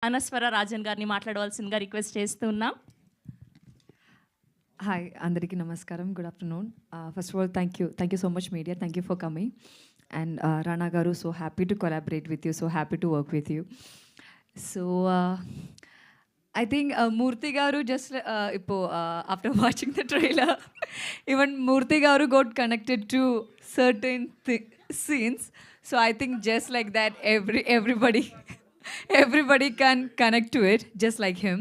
అనస్వర రాజన్ గారిని మాట్లాడవలసిందిగా రిక్వెస్ట్ చేస్తూ ఉన్నాం. Hi, Andariki Namaskaram. Good afternoon. First of all, thank you so much, media. Thank you for coming. And Rana Garu, so happy to collaborate with you. So happy to work with you. So I think Murthy Garu just after watching the trailer, even Murthy Garu got connected to certain scenes. So I think just like that, everybody can connect to it just like him.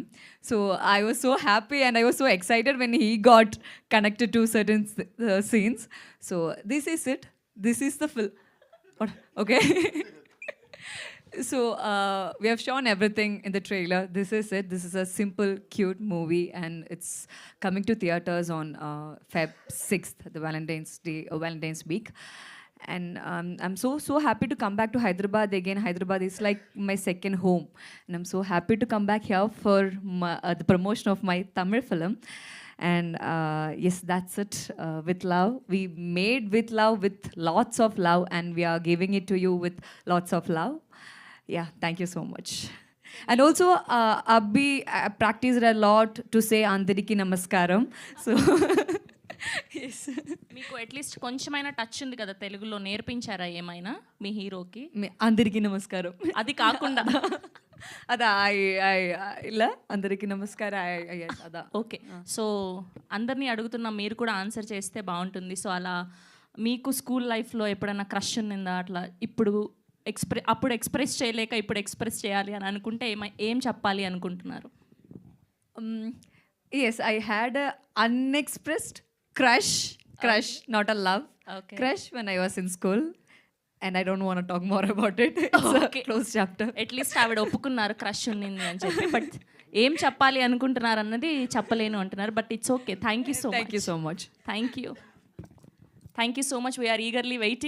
So I was so happy and I was so excited when he got connected to certain scenes. So this is it. This is the film. Okay. So we have shown everything in the trailer. This is it. This is a simple, cute movie, and it's coming to theaters on Feb 6th, the Valentine's Day, Valentine's week. And I'm so happy to come back to Hyderabad again. Hyderabad is like my second home, and I'm so happy to come back here for the promotion of my Tamil film. And yes, that's it. With love, we made with love, with lots of love, and we are giving it to you with lots of love. Yeah, thank you so much. And also, Abhi practiced a lot to say Andariki Namaskaram. So, yes. మీకు at least కొంచెమైనా touch ఉంది కదా తెలుగులో, నేర్పించారా ఏమైనా మీ హీరోకి? అందరికీ నమస్కారం. అది కాకుండా అదా ఇలా అందరికీ నమస్కారం అదా. ఓకే, సో అందరినీ అడుగుతున్నా, మీరు కూడా ఆన్సర్ చేస్తే బాగుంటుంది. సో అలా మీకు స్కూల్ లైఫ్లో ఎప్పుడైనా క్రష్ ఉన్నిందా? అట్లా ఇప్పుడు అప్పుడు ఎక్స్ప్రెస్ చేయలేక ఇప్పుడు ఎక్స్ప్రెస్ చేయాలి అని అనుకుంటే ఏం చెప్పాలి అనుకుంటున్నారు? Yes, I had a unexpressed crush, not a love. Okay. Crush when I was in school, and I don't want to talk more about it. It's Okay. a closed chapter. At least ఆవిడ ఒప్పుకున్నారు crush ఉన్నింది అని చెప్పి, but ఏం చెప్పాలి అనుకుంటున్నారు అన్నది చెప్పలేను అంటున్నారు. But it's okay. Thank you so much. Thank you so much. Thank you so much. We are eagerly waiting.